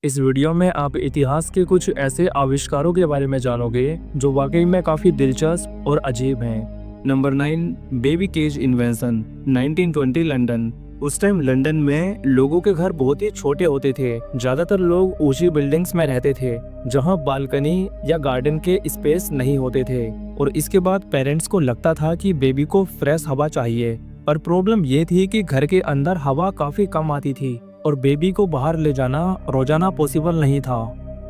इस वीडियो में आप इतिहास के कुछ ऐसे आविष्कारों के बारे में जानोगे जो वाकई में काफी दिलचस्प और अजीब हैं। Number 9, baby cage invention, 1920 London. उस टाइम लंदन में लोगों के घर बहुत ही छोटे होते थे। ज्यादातर लोग ऊंची बिल्डिंग्स में रहते थे जहां बालकनी या गार्डन के स्पेस नहीं होते थे। और इसके बाद पेरेंट्स को लगता था कि बेबी को फ्रेश हवा चाहिए, पर प्रॉब्लम ये थी कि घर के अंदर हवा काफी कम आती थी और बेबी को बाहर ले जाना रोजाना पॉसिबल नहीं था।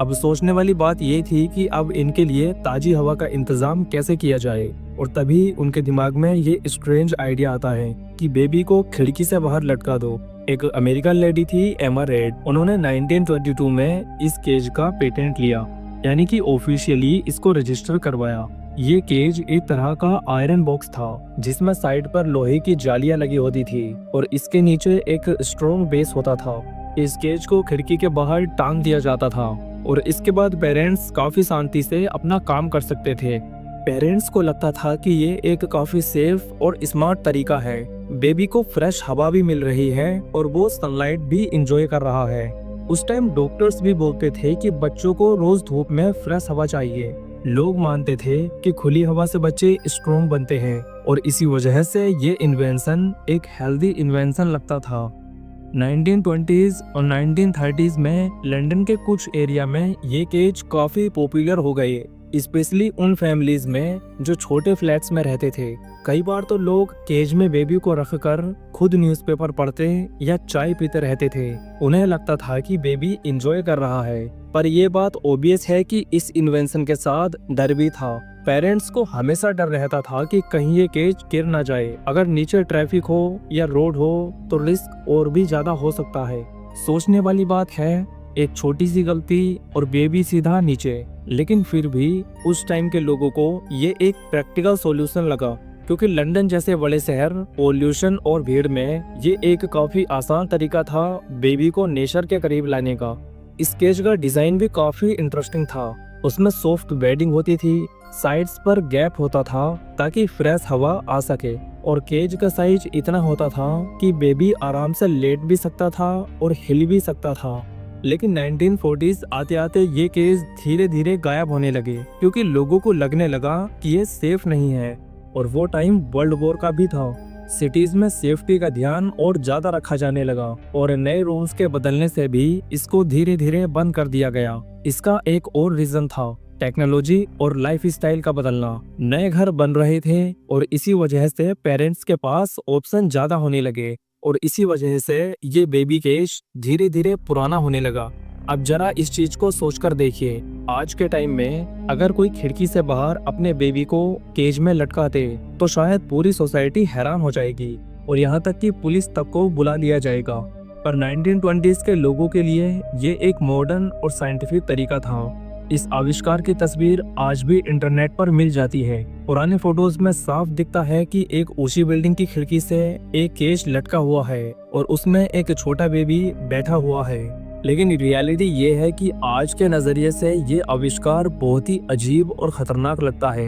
अब सोचने वाली बात ये थी कि अब इनके लिए ताजी हवा का इंतजाम कैसे किया जाए। और तभी उनके दिमाग में ये स्ट्रेंज आइडिया आता है कि बेबी को खिड़की से बाहर लटका दो। एक अमेरिकन लेडी थी, एमा रेड। उन्होंने 1922 में इस केज का पेटेंट लिया, यानी कि ऑफिशियली इसको रजिस्टर करवाया। ये केज एक तरह का आयरन बॉक्स था जिसमें साइड पर लोहे की जालियां लगी होती थी और इसके नीचे एक स्ट्रॉन्ग बेस होता था। इस केज को खिड़की के बाहर टांग दिया जाता था और इसके बाद पेरेंट्स काफी शांति से अपना काम कर सकते थे। पेरेंट्स को लगता था कि ये एक काफी सेफ और स्मार्ट तरीका है। बेबी को फ्रेश हवा भी मिल रही है और वो सनलाइट भी इंजॉय कर रहा है। उस टाइम डॉक्टर्स भी बोलते थे कि बच्चों को रोज धूप में फ्रेश हवा चाहिए। लोग मानते थे कि खुली हवा से बच्चे स्ट्रॉन्ग बनते हैं और इसी वजह से ये इन्वेंशन एक हेल्दी इन्वेंशन लगता था। 1920s और 1930s में लंदन के कुछ एरिया में ये केज काफी पॉपुलर हो गए, स्पेशली उन फैमिलीज में जो छोटे फ्लैट्स में रहते थे। कई बार तो लोग केज में बेबी को रखकर खुद न्यूज़पेपर पढ़ते या चाय पीते रहते थे। उन्हें लगता था कि बेबी एंजॉय कर रहा है। पर यह बात ओबियस है कि इस इन्वेंशन के साथ डर भी था। पेरेंट्स को हमेशा डर रहता था कि कहीं ये केज गिर ना जाए। अगर नीचे ट्रैफिक हो या रोड हो तो रिस्क और भी ज्यादा हो सकता है। सोचने वाली बात है, एक छोटी सी गलती और बेबी सीधा नीचे। लेकिन फिर भी उस टाइम के लोगों को ये एक प्रैक्टिकल सॉल्यूशन लगा, क्योंकि लंदन जैसे बड़े शहर, पोल्यूशन और भीड़ में ये एक काफी आसान तरीका था बेबी को नेचर के करीब लाने का। इस केज का डिजाइन भी काफी इंटरेस्टिंग था। उसमें सॉफ्ट बेडिंग होती थी, साइड्स पर गैप होता था ताकि फ्रेश हवा आ सके और केज का साइज इतना होता था कि बेबी आराम से लेट भी सकता था और हिल भी सकता था। लेकिन 1940s आते आते ये केज धीरे धीरे गायब होने लगे, क्योंकि लोगों को लगने लगा कि ये सेफ नहीं है। और वो टाइम वर्ल्ड वॉर का भी था। सिटीज में सेफ्टी का ध्यान और ज्यादा रखा जाने लगा और नए रूल्स के बदलने से भी इसको धीरे धीरे बंद कर दिया गया। इसका एक और रीजन था टेक्नोलॉजी और लाइफ स्टाइल का बदलना। नए घर बन रहे थे और इसी वजह से पेरेंट्स के पास ऑप्शन ज्यादा होने लगे और इसी वजह से ये बेबी केज धीरे धीरे पुराना होने लगा। अब जरा इस चीज को सोचकर देखिए, आज के टाइम में अगर कोई खिड़की से बाहर अपने बेबी को केज में लटका दे तो शायद पूरी सोसाइटी हैरान हो जाएगी और यहाँ तक कि पुलिस तक को बुला लिया जाएगा। पर 1920s के लोगों के लिए ये एक मॉडर्न और साइंटिफिक तरीका था। इस आविष्कार की तस्वीर आज भी इंटरनेट पर मिल जाती है। पुराने फोटोज में साफ दिखता है कि एक ऊंची बिल्डिंग की खिड़की से एक केज लटका हुआ है और उसमें एक छोटा बेबी बैठा हुआ है। लेकिन रियलिटी ये है कि आज के नजरिए से ये आविष्कार बहुत ही अजीब और खतरनाक लगता है।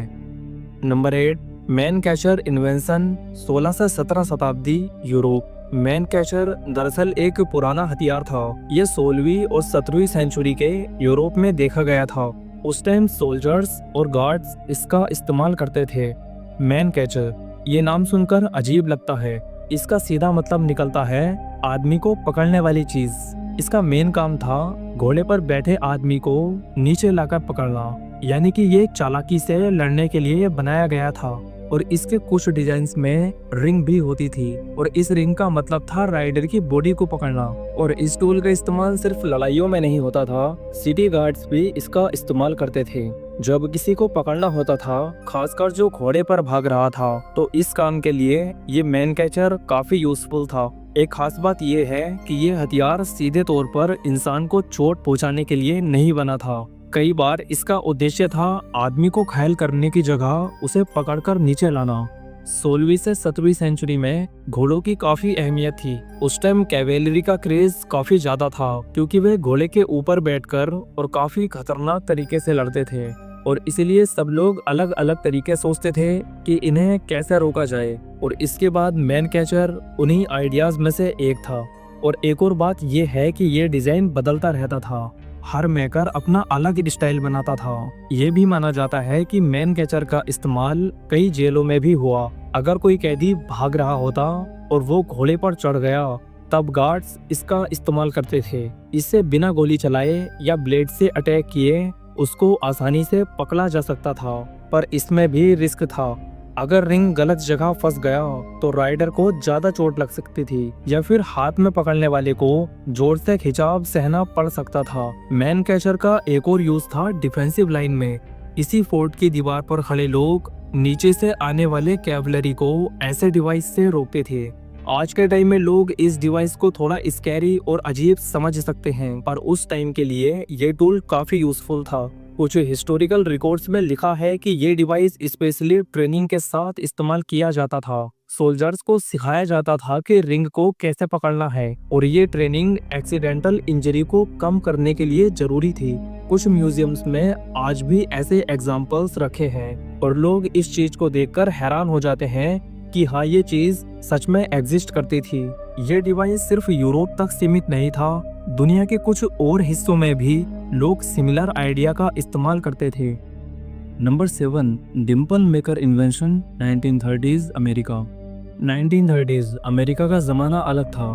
नंबर 8, मैन कैचर इन्वेंशन, 16 से 17 शताब्दी यूरोप। मैन कैचर दरअसल एक पुराना हथियार था। ये 16वीं और 17वीं सेंचुरी के यूरोप में देखा गया था। उस टाइम सोल्जर्स और गार्ड्स इसका इस्तेमाल करते थे। मैन कैचर, ये नाम सुनकर अजीब लगता है। इसका सीधा मतलब निकलता है आदमी को पकड़ने वाली चीज। इसका मेन काम था घोड़े पर बैठे आदमी को नीचे लाकर पकड़ना, यानी कि ये चालाकी से लड़ने के लिए बनाया गया था। और इसके कुछ डिजाइन्स में रिंग भी होती थी और इस रिंग का मतलब था राइडर की बॉडी को पकड़ना। और इस टूल का इस्तेमाल सिर्फ लड़ाइयों में नहीं होता था, सिटी गार्ड्स भी इसका इस्तेमाल करते थे। जब किसी को पकड़ना होता था, खासकर जो घोड़े पर भाग रहा था, तो इस काम के लिए ये मैन कैचर काफी यूजफुल था। एक खास बात यह है कि ये हथियार सीधे तौर पर इंसान को चोट पहुंचाने के लिए नहीं बना था। कई बार इसका उद्देश्य था आदमी को घायल करने की जगह उसे पकड़कर नीचे लाना। 16वीं से 17वीं सेंचुरी में घोड़ों की काफी अहमियत थी। उस टाइम कैवेलरी का क्रेज काफी ज्यादा था, क्योंकि वे घोड़े के ऊपर बैठकर और काफी खतरनाक तरीके से लड़ते थे और इसलिए सब लोग अलग अलग तरीके सोचते थे कि इन्हें कैसे रोका जाए। और इसके बाद मैन कैचर उन्हीं आइडियाज में से एक था और एक और बात ये है कि ये डिजाइन बदलता रहता था, हर मेकर अपना अलग स्टाइल बनाता था। ये भी माना जाता है कि मैन कैचर का इस्तेमाल कई जेलों में भी हुआ। अगर कोई कैदी भाग रहा होता और वो घोड़े पर चढ़ गया, तब गार्ड्स इसका इस्तेमाल करते थे। इससे बिना गोली चलाए या ब्लेड से अटैक किए उसको आसानी से पकड़ा जा सकता था, पर इसमें भी रिस्क था। अगर रिंग गलत जगह फंस गया तो राइडर को ज्यादा चोट लग सकती थी या फिर हाथ में पकड़ने वाले को जोर से खिंचाव सहना पड़ सकता था। मैन कैचर का एक और यूज था डिफेंसिव लाइन में। इसी फोर्ट की दीवार पर खड़े लोग नीचे से आने वाले कैवलरी को ऐसे डिवाइस से रोकते थे। आज के टाइम में लोग इस डिवाइस को थोड़ा स्कैरी और अजीब समझ सकते हैं, पर उस टाइम के लिए ये टूल काफी यूजफुल था। कुछ हिस्टोरिकल रिकॉर्ड्स में लिखा है कि ये डिवाइस स्पेशली ट्रेनिंग के साथ इस्तेमाल किया जाता था। सोल्जर्स को सिखाया जाता था कि रिंग को कैसे पकड़ना है, और ये ट्रेनिंग एक्सीडेंटल इंजरी को कम करने के लिए जरूरी थी। कुछ म्यूजियम्स में आज भी ऐसे एग्जाम्पल्स रखे हैं और लोग इस चीज को देखकर हैरान हो जाते हैं कि हाँ, ये चीज सच में एग्जिस्ट करती थी। ये डिवाइस सिर्फ यूरोप तक सीमित नहीं था, दुनिया के कुछ और हिस्सों में भी लोग सिमिलर आइडिया का इस्तेमाल करते थे। Number 7, Dimple maker invention 1930s America. 1930s America का ज़माना अलग था।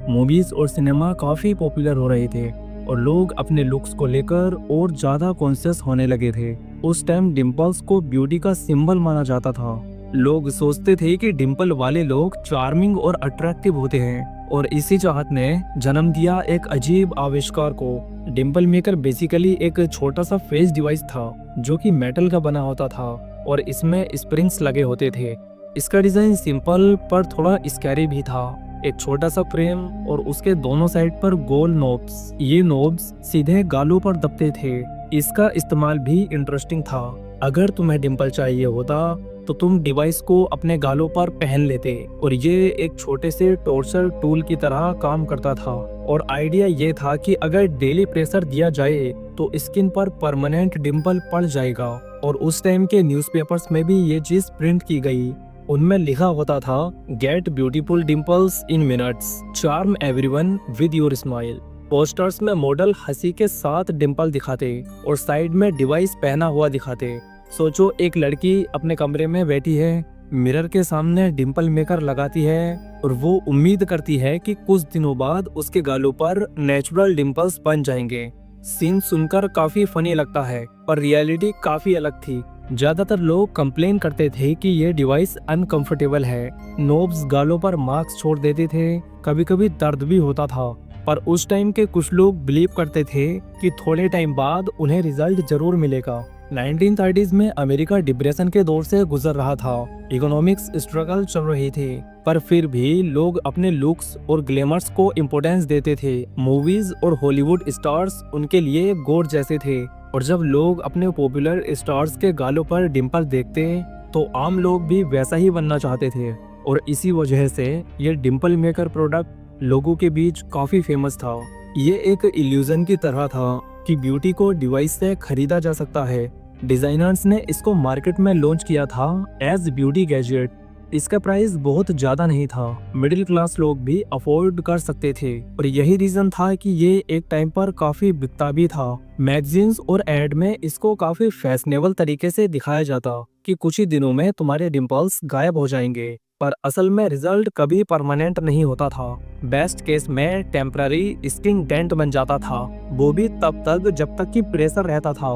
मूवीज़ और सिनेमा काफ़ी पॉपुलर हो रहे थे और लोग अपने लुक्स को लेकर और ज़्यादा कॉन्शियस होने लगे थे। उस टाइम डिंपल्स को ब्यूटी का सिंबल माना जाता था। लोग सोचते थे कि डिंपल वाले लोग चार्मिंग और अट्रैक्टिव होते हैं, और इसी चाहत ने जन्म दिया एक अजीब आविष्कार को। डिंपल मेकर बेसिकली एक छोटा सा फेस डिवाइस था जो कि मेटल का बना होता था और इसमें स्प्रिंग्स लगे होते थे। इसका डिजाइन सिंपल पर थोड़ा स्कैरी भी था। एक छोटा सा फ्रेम और उसके दोनों साइड पर गोल नोब्स। ये नोब्स सीधे गालों पर दबते थे। इसका इस्तेमाल भी इंटरेस्टिंग था। अगर तुम्हें डिंपल चाहिए होता तो तुम डिवाइस को अपने गालों पर पहन लेते, और ये एक छोटे से टॉर्चर टूल की तरह काम करता था। और आइडिया ये था कि अगर डेली प्रेशर दिया जाए तो स्किन पर परमानेंट डिंपल पड़ जाएगा। और उस टाइम के न्यूज़पेपर्स में भी ये चीज प्रिंट की गई। उनमें लिखा होता था, get beautiful dimples in minutes, charm everyone with your smile. Posters में मॉडल हंसी के साथ डिंपल दिखाते और साइड में डिवाइस पहना हुआ दिखाते। सोचो, एक लड़की अपने कमरे में बैठी है, मिरर के सामने डिंपल मेकर लगाती है और वो उम्मीद करती है कि कुछ दिनों बाद उसके गालों पर नेचुरल डिंपल्स बन जाएंगे। सीन सुनकर काफी फनी लगता है, पर रियलिटी काफी अलग थी। ज्यादातर लोग कंप्लेन करते थे कि ये डिवाइस अनकंफर्टेबल है, नोब्स गालों पर मार्क्स छोड़ देते थे, कभी कभी दर्द भी होता था। पर उस टाइम के कुछ लोग बिलीव करते थे कि थोड़े टाइम बाद उन्हें रिजल्ट जरूर मिलेगा। 1930s में अमेरिका डिप्रेशन के दौर से गुजर रहा था, इकोनॉमिक्स स्ट्रगल चल रही थी, पर फिर भी लोग अपने लुक्स और ग्लैमर्स को इम्पोर्टेंस देते थे। मूवीज और हॉलीवुड स्टार्स उनके लिए गॉड जैसे थे, और जब लोग अपने पॉपुलर स्टार्स के गालों पर डिंपल देखते तो आम लोग भी वैसा ही बनना चाहते थे। और इसी वजह से ये डिंपल मेकर प्रोडक्ट लोगों के बीच काफी फेमस था। ये एक इल्यूजन की तरह था कि ब्यूटी को डिवाइस से खरीदा जा सकता है। डिजाइनर्स ने इसको मार्केट में लॉन्च किया था एज ब्यूटी गैजेट। इसका प्राइस बहुत ज्यादा नहीं था, मिडिल क्लास लोग भी अफोर्ड कर सकते थे, और यही रीजन था कि ये एक टाइम पर काफी बिकता भी था। मैगजीन्स और एड में इसको काफी फैशनेबल तरीके से दिखाया जाता कि कुछ ही दिनों में तुम्हारे डिंपल्स गायब हो जाएंगे, पर असल में रिजल्ट कभी परमानेंट नहीं होता था। बेस्ट केस में टेम्पररी स्किन डेंट बन जाता था, वो भी तब तक जब तक कि प्रेशर रहता था।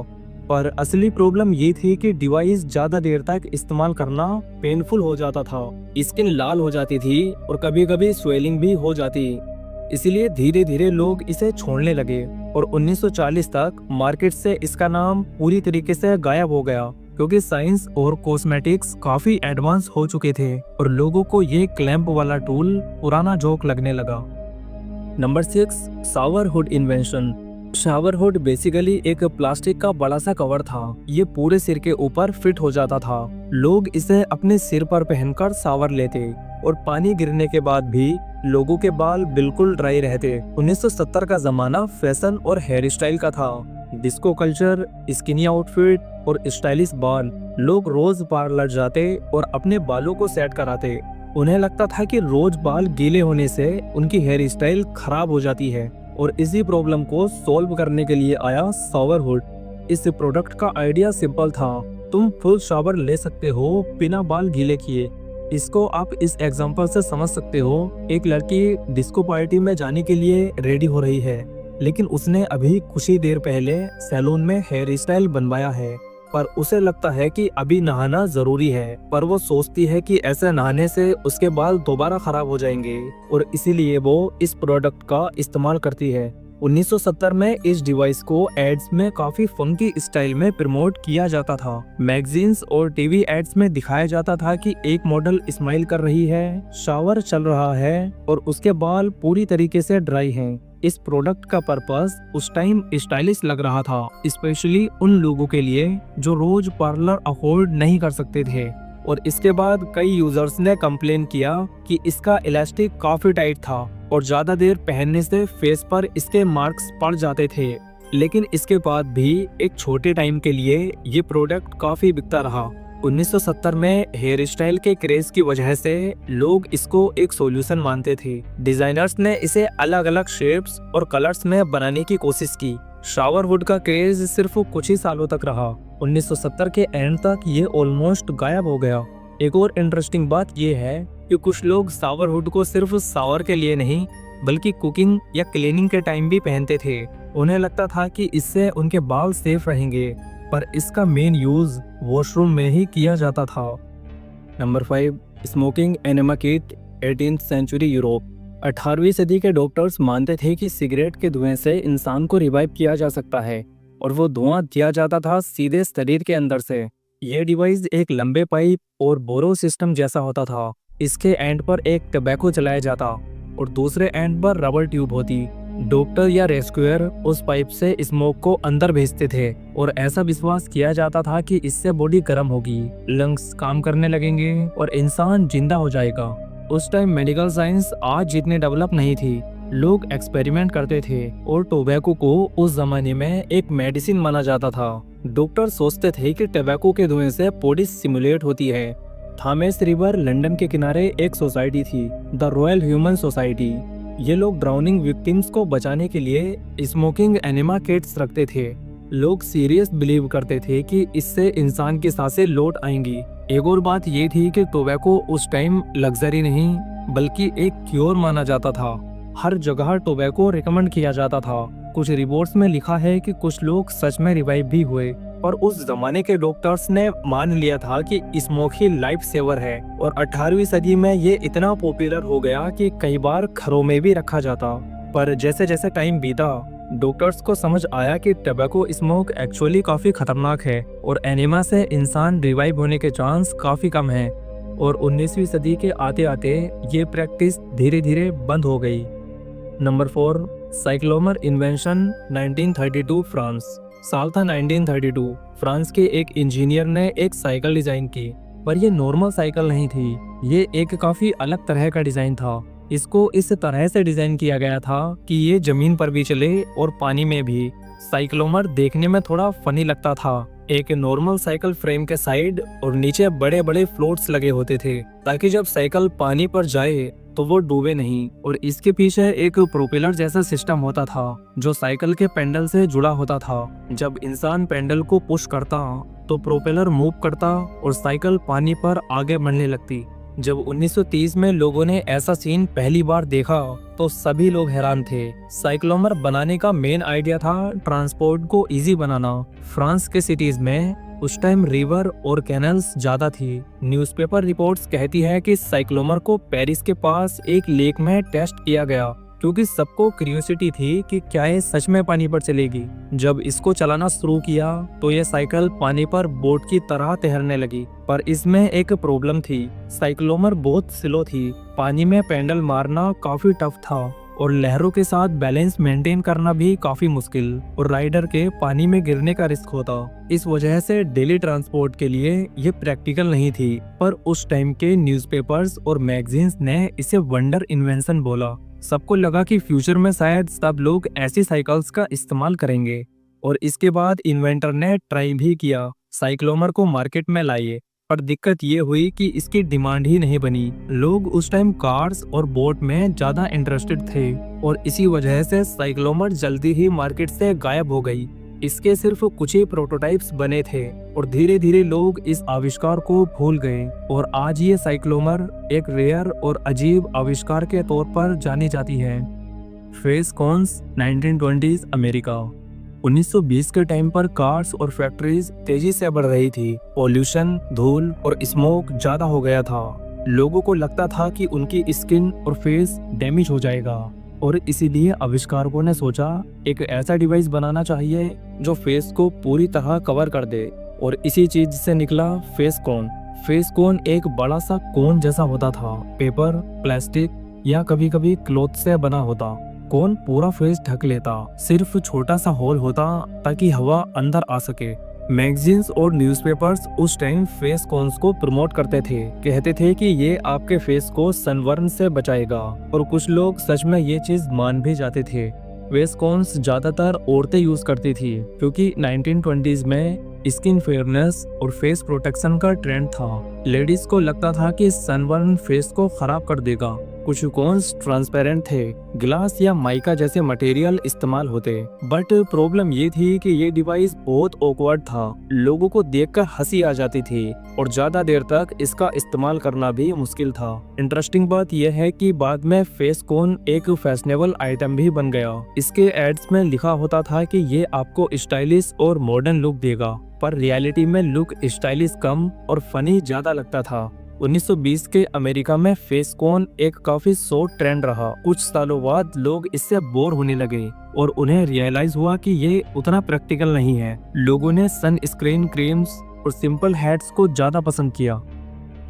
पर असली प्रॉब्लम ये थी कि डिवाइस ज्यादा देर तक इस्तेमाल करना पेनफुल हो जाता था, स्किन लाल हो जाती थी और कभी कभी स्वेलिंग भी हो जाती। इसीलिए धीरे धीरे लोग इसे छोड़ने लगे और 1940 तक मार्केट से इसका नाम पूरी तरीके से गायब हो गया, क्योंकि साइंस और कॉस्मेटिक्स काफी एडवांस हो चुके थे और लोगों को ये क्लैंप वाला टूल पुराना जोक लगने लगा। Number 6, shower hood invention. Shower hood basically एक प्लास्टिक का बड़ा सा कवर था। ये पूरे सिर के ऊपर फिट हो जाता था। लोग इसे अपने सिर पर पहनकर शावर लेते और पानी गिरने के बाद भी लोगों के बाल बिल्कुल ड्राई रहते। 1970 का जमाना फैशन और हेयर स्टाइल का था। डिस्को कल्चर, स्किनी आउटफिट और स्टाइलिश बाल। लोग रोज पार्लर जाते और अपने बालों को सेट कराते। उन्हें लगता था कि रोज बाल गीले होने से उनकी हेयर स्टाइल खराब हो जाती है और इसी प्रॉब्लम को सॉल्व करने के लिए आया शावर हुड। इस प्रोडक्ट का आइडिया सिंपल था, तुम फुल शावर ले सकते हो बिना बाल गीले किए। इसको आप इस एग्जांपल से समझ सकते हो, एक लड़की डिस्को पार्टी में जाने के लिए रेडी हो रही है, लेकिन उसने अभी कुछ ही देर पहले सैलून में हेयर स्टाइल बनवाया है, पर उसे लगता है कि अभी नहाना जरूरी है, पर वो सोचती है कि ऐसे नहाने से उसके बाल दोबारा खराब हो जाएंगे और इसीलिए वो इस प्रोडक्ट का इस्तेमाल करती है। 1970 में इस डिवाइस को एड्स में काफी फंकी स्टाइल में प्रमोट किया जाता था। मैगजीन्स और टीवी एड्स में दिखाया जाता था कि एक मॉडल स्माइल कर रही है, शावर चल रहा है और उसके बाल पूरी तरीके से ड्राई हैं। इस प्रोडक्ट का पर्पस उस टाइम स्टाइलिश लग रहा था, स्पेशली उन लोगों के लिए जो रोज पार्लर अफोर्ड नहीं कर सकते थे। और इसके बाद कई यूजर्स ने कंप्लेन किया कि इसका इलास्टिक काफी टाइट था और ज्यादा देर पहनने से फेस पर इसके मार्क्स पड़ जाते थे। लेकिन इसके बाद भी एक छोटे टाइम के लिए ये प्रोडक्ट काफी बिकता रहा। 1970 में हेयर स्टाइल के क्रेज की वजह से लोग इसको एक सॉल्यूशन मानते थे। डिजाइनर्स ने इसे अलग अलग शेप्स और कलर्स में बनाने की कोशिश की। शावर वुड का क्रेज सिर्फ कुछ ही सालों तक रहा। 1970 के एंड तक ये ऑलमोस्ट गायब हो गया। एक और इंटरेस्टिंग बात ये है कि कुछ लोग शावर हुड को सिर्फ शावर के लिए नहीं बल्कि कुकिंग या क्लीनिंग के टाइम भी पहनते थे। उन्हें लगता था कि इससे उनके बाल सेफ रहेंगे, पर इसका मेन यूज वॉशरूम में ही किया जाता था। Number 5, smoking enema kit 18th century Europe. 18वीं सदी के डॉक्टर्स मानते थे कि सिगरेट के धुएं से इंसान को रिवाइव किया जा सकता है और वो धुआं दिया जाता था सीधे शरीर के अंदर से। ये डिवाइस एक लंबे पाइप और बोरो सिस्टम जैसा होता था। इसके एंड पर एक टबैको चलाया जाता और दूसरे एंड पर रबर ट्यूब होती। डॉक्टर या रेस्क्यूअर उस पाइप से स्मोक को अंदर भेजते थे और ऐसा विश्वास किया जाता था कि इससे बॉडी गर्म होगी, लंग्स काम करने लगेंगे और इंसान जिंदा हो जाएगा। उस टाइम मेडिकल साइंस आज जितनी डेवलप नहीं थी। लोग एक्सपेरिमेंट करते थे और टोबैको को उस जमाने में एक मेडिसिन माना जाता था। डॉक्टर सोचते थे कि टोबैको के धुएं से बॉडी सिमुलेट होती है। थामेस रिवर लंदन के किनारे एक सोसाइटी थी, द रॉयल ह्यूमन सोसाइटी। ये लोग ड्राउनिंग विक्टिम्स को बचाने के लिए स्मोकिंग एनेमा किट्स रखते थे। लोग सीरियस बिलीव करते थे कि इससे इंसान की सांसें लौट आएंगी। एक और बात ये थी कि टोबैको उस टाइम लग्जरी नहीं बल्कि एक क्योर माना जाता था। हर जगह टोबैको रिकमेंड किया जाता था। कुछ रिपोर्ट्स में लिखा है कि कुछ लोग सच में रिवाइव भी हुए और उस जमाने के डॉक्टर्स ने मान लिया था कि स्मोक ही लाइफ सेवर है। और 18वीं सदी में ये इतना पॉपुलर हो गया कि कई बार घरों में भी रखा जाता। पर जैसे जैसे टाइम बीता, डॉक्टर्स को समझ आया कि टबैको स्मोक एक्चुअली काफी खतरनाक है और एनेमा से इंसान रिवाइव होने के चांस काफी कम है। और 19वीं सदी के आते आते ये प्रैक्टिस धीरे धीरे बंद हो गई। Number 4, cyclomer invention 1932 France. साल था 1932। फ्रांस के एक इंजीनियर ने एक साइकिल डिजाइन की, पर यह नॉर्मल साइकिल नहीं थी। ये एक काफी अलग तरह का डिजाइन था। इसको इस तरह से डिजाइन किया गया था कि ये जमीन पर भी चले और पानी में भी। साइक्लोमर देखने में थोड़ा फनी लगता था। एक नॉर्मल साइकिल फ्रेम के साइड और नीचे बड़े बड़े फ्लोट्स लगे होते थे ताकि जब साइकिल पानी पर जाए तो वो डूबे नहीं। और इसके पीछे एक प्रोपेलर जैसा सिस्टम होता था जो साइकिल के पेंडल से जुड़ा होता था। जब इंसान पेंडल को पुश करता तो प्रोपेलर मूव करता और साइकिल पानी पर आगे बढ़ने लगती। जब 1930 में लोगों ने ऐसा सीन पहली बार देखा तो सभी लोग हैरान थे। साइक्लोमर बनाने का मेन आइडिया था ट्रांसपोर्ट को इजी बनाना। फ्रांस के सिटीज में उस टाइम रिवर और कैनल्स ज्यादा थी। न्यूज़पेपर रिपोर्ट्स कहती है कि साइक्लोमर को पेरिस के पास एक लेक में टेस्ट किया गया क्योंकि सबको क्यूरियोसिटी थी कि क्या ये सच में पानी पर चलेगी। जब इसको चलाना शुरू किया तो ये साइकिल पानी पर बोट की तरह तैरने लगी, पर इसमें एक प्रॉब्लम थी। साइक्लोमर बहुत स्लो थी, पानी में पेंडल मारना काफी टफ था और लहरों के साथ बैलेंस मेंटेन करना भी काफी मुश्किल और राइडर के पानी में गिरने का रिस्क होता। इस वजह से डेली ट्रांसपोर्ट के लिए ये प्रैक्टिकल नहीं थी। पर उस टाइम के न्यूज़पेपर्स और मैगजीन्स ने इसे वंडर इन्वेंशन बोला। सबको लगा कि फ्यूचर में शायद सब लोग ऐसी साइकिल्स का इस्तेमाल करेंगे। और इसके बाद इन्वेंटर ने ट्राई भी किया, साइक्लोमर को मार्केट में लाए पर दिक्कत ये हुई कि इसकी डिमांड ही नहीं बनी। लोग उस टाइम कार्स और बोट में ज्यादा इंटरेस्टेड थे और इसी वजह से साइक्लोमर जल्दी ही मार्केट से गायब हो गई। इसके सिर्फ कुछ ही प्रोटोटाइप्स बने थे और धीरे धीरे लोग इस आविष्कार को भूल गए और आज ये साइक्लोमर एक रेयर और अजीब आविष्कार के तौर पर जानी जाती है। Face cons 1920s America. 1920 के टाइम पर कार्स और फैक्ट्रीज तेजी से बढ़ रही थी। पॉल्यूशन, धूल और स्मोक ज्यादा हो गया था। लोगों को लगता था कि उनकी स्किन और फेस डैमेज हो जाएगा और इसीलिए आविष्कारकों ने सोचा एक ऐसा डिवाइस बनाना चाहिए जो फेस को पूरी तरह कवर कर दे और इसी चीज से निकला फेस कोन। फेस कोन एक बड़ा सा कोन जैसा होता था, पेपर, प्लास्टिक या कभी कभी क्लॉथ से बना होता। कोन पूरा फेस ढक लेता, सिर्फ छोटा सा होल होता ताकि हवा अंदर आ सके। मैगजीन्स और न्यूज़पेपर्स उस टाइम फेस कोन्स को प्रमोट करते थे, कहते थे कि ये आपके फेस को सनबर्न से बचाएगा और कुछ लोग सच में ये चीज मान भी जाते थे। फेस कोन्स ज्यादातर औरतें यूज करती थी क्योंकि 1920s में स्किन फेयरनेस और फेस प्रोटेक्शन का ट्रेंड था। लेडीज को लगता था कि सनबर्न फेस को खराब कर देगा। कुछ कोन्स ट्रांसपेरेंट थे, ग्लास या माइका जैसे मटेरियल इस्तेमाल होते, बट प्रॉब्लम ये थी कि ये डिवाइस बहुत ऑकवर्ड था। लोगों को देखकर हंसी आ जाती थी और ज्यादा देर तक इसका इस्तेमाल करना भी मुश्किल था। इंटरेस्टिंग बात यह है कि बाद में फेस कोन एक फैशनेबल आइटम भी बन गया। इसके एड्स में लिखा होता था कि ये आपको स्टाइलिश और मॉडर्न लुक देगा, पर रियलिटी में लुक स्टाइलिश कम और फनी ज्यादा लगता था। 1920 के अमेरिका में फेस कोन एक काफी शॉर्ट ट्रेंड रहा। कुछ सालों बाद लोग इससे बोर होने लगे और उन्हें रियलाइज हुआ कि ये उतना प्रैक्टिकल नहीं है। लोगों ने सन स्क्रीन क्रीम्स और सिंपल हैट्स को ज्यादा पसंद किया।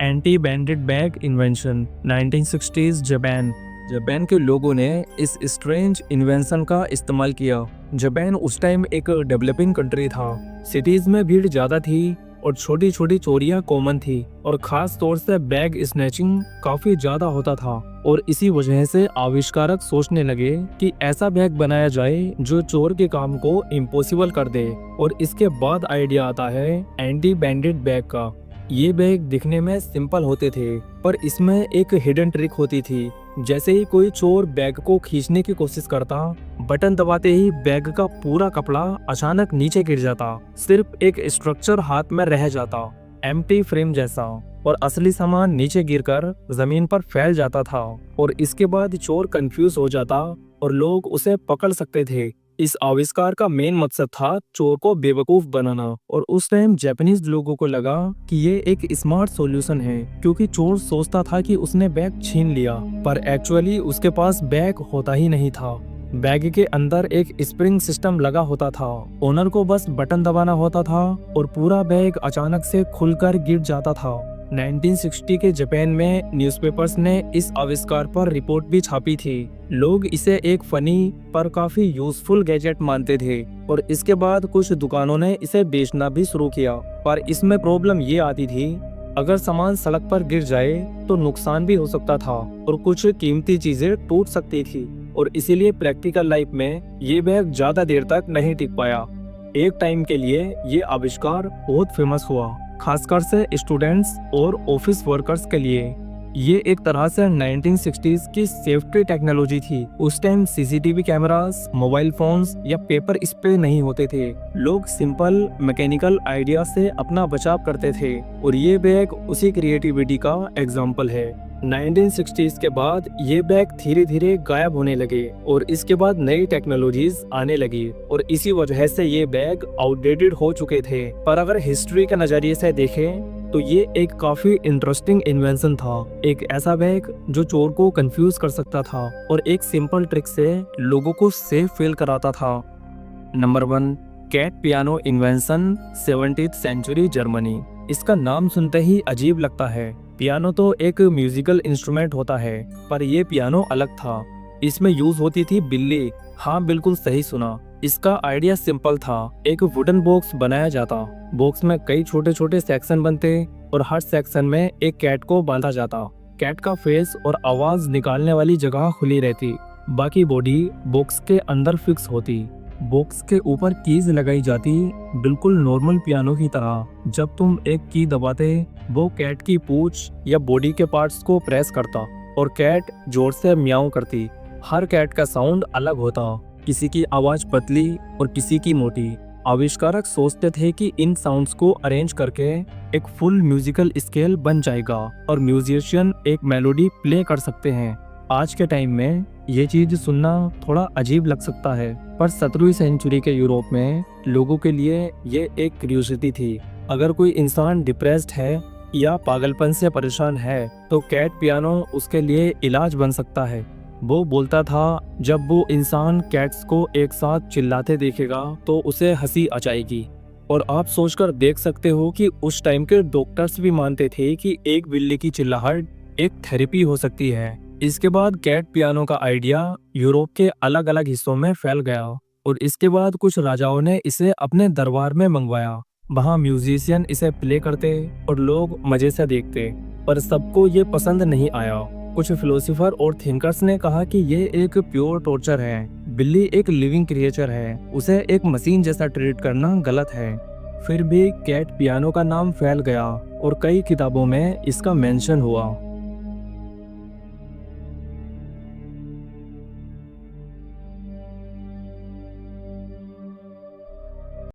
Anti banded bag invention 1960s Japan. Japan के लोगों ने इस स्ट्रेंज इन्वेंशन का इस्तेमाल किया। जापान उस टाइम एक डेवलपिंग कंट्री था। सिटीज में भीड़ ज्यादा थी और छोटी छोटी चोरियां कॉमन थी और खास तौर से बैग स्नैचिंग काफी ज्यादा होता था और इसी वजह से आविष्कारक सोचने लगे कि ऐसा बैग बनाया जाए जो चोर के काम को इम्पॉसिबल कर दे। और इसके बाद आइडिया आता है एंटी बैंडेड बैग का। ये बैग दिखने में सिंपल होते थे पर इसमें एक हिडन ट्रिक होती थी। जैसे ही कोई चोर बैग को खींचने की कोशिश करता, बटन दबाते ही बैग का पूरा कपड़ा अचानक नीचे गिर जाता। सिर्फ एक स्ट्रक्चर हाथ में रह जाता, एम्प्टी फ्रेम जैसा, और असली सामान नीचे गिरकर जमीन पर फैल जाता था और इसके बाद चोर कंफ्यूज हो जाता और लोग उसे पकड़ सकते थे। इस आविष्कार का मेन मकसद था चोर को बेवकूफ बनाना और उस टाइम जापानीज लोगों को लगा कि ये एक स्मार्ट सॉल्यूशन है क्योंकि चोर सोचता था कि उसने बैग छीन लिया पर एक्चुअली उसके पास बैग होता ही नहीं था। बैग के अंदर एक स्प्रिंग सिस्टम लगा होता था। ओनर को बस बटन दबाना होता था और पूरा बैग अचानक से खुलकर गिर जाता था। 1960 के जापान में न्यूज़पेपर्स ने इस आविष्कार पर रिपोर्ट भी छापी थी। लोग इसे एक फनी पर काफी यूजफुल गैजेट मानते थे और इसके बाद कुछ दुकानों ने इसे बेचना भी शुरू किया। पर इसमें प्रॉब्लम ये आती थी, अगर सामान सड़क पर गिर जाए तो नुकसान भी हो सकता था और कुछ कीमती चीजें टूट सकती थी और इसीलिए प्रैक्टिकल लाइफ में ये बैग ज्यादा देर तक नहीं टिक पाया। एक टाइम के लिए ये आविष्कार बहुत फेमस हुआ, खासकर से स्टूडेंट्स और ऑफिस वर्कर्स के लिए। ये एक तरह से 1960s की सेफ्टी टेक्नोलॉजी थी। उस time CCTV cameras, mobile phones या पेपर स्प्रे नहीं होते थे। लोग सिंपल मैकेनिकल आइडिया से अपना बचाव करते थे और ये बैग उसी क्रिएटिविटी का एग्जाम्पल है। 1960s के बाद ये बैग धीरे धीरे गायब होने लगे और इसके बाद नई टेक्नोलॉजीज आने लगी और इसी वजह से ये बैग आउटडेटेड हो चुके थे। पर अगर हिस्ट्री के नजरिए से देखें तो ये एक काफी इंटरेस्टिंग इन्वेंशन था। एक ऐसा बैग जो चोर को कंफ्यूज कर सकता था और एक सिंपल ट्रिक से लोगों को सेफ फील कराता था। Number 1, cat piano invention 17th century Germany. इसका नाम सुनते ही अजीब लगता है। पियानो तो एक म्यूजिकल इंस्ट्रूमेंट होता है पर यह पियानो अलग था। इसमें यूज होती थी बिल्ली। हाँ, बिल्कुल सही सुना। इसका आइडिया सिंपल था। एक वुडन बॉक्स बनाया जाता, बॉक्स में कई छोटे छोटे सेक्शन बनते और हर सेक्शन में एक कैट को बांधा जाता। कैट का फेस और आवाज निकालने वाली जगह खुली रहती, बाकी बॉडी बॉक्स के अंदर फिक्स होती। बॉक्स के ऊपर कीज लगाई जाती बिल्कुल नॉर्मल पियानो की तरह। जब तुम एक की दबाते वो कैट की पूंछ या बॉडी के पार्ट्स को प्रेस करता और कैट जोर से म्याऊं करती। हर कैट का साउंड अलग होता, किसी की आवाज पतली और किसी की मोटी। आविष्कारक सोचते थे कि इन साउंड्स को अरेंज करके एक फुल म्यूजिकल स्केल बन जाएगा और म्यूजिशियन एक मेलोडी प्ले कर सकते हैं। आज के टाइम में ये चीज सुनना थोड़ा अजीब लग सकता है, पर 17वीं सेंचुरी के यूरोप में लोगों के लिए ये एक क्यूरियोसिटी थी। अगर कोई इंसान डिप्रेस्ड है या पागलपन से परेशान है तो कैट पियानो उसके लिए इलाज बन सकता है। वो बोलता था जब वो इंसान कैट्स को एक साथ चिल्लाते देखेगा तो उसे हंसी आ जाएगी। और आप सोचकर देख सकते हो कि उस टाइम के डॉक्टर्स भी मानते थे कि एक बिल्ली की चिल्लाहट एक थेरेपी हो सकती है। इसके बाद कैट पियानो का आइडिया यूरोप के अलग अलग हिस्सों में फैल गया और इसके बाद कुछ राजाओं ने इसे अपने दरबार में मंगवाया। वहाँ म्यूजिशियन इसे प्ले करते और लोग मजे से देखते, पर सबको ये पसंद नहीं आया। कुछ फिलोसोफर और थिंकर्स ने कहा कि ये एक प्योर टॉर्चर है। बिल्ली एक लिविंग क्रिएचर है, उसे एक मशीन जैसा ट्रीट करना गलत है। फिर भी कैट पियानो का नाम फैल गया और कई किताबों में इसका मेंशन हुआ।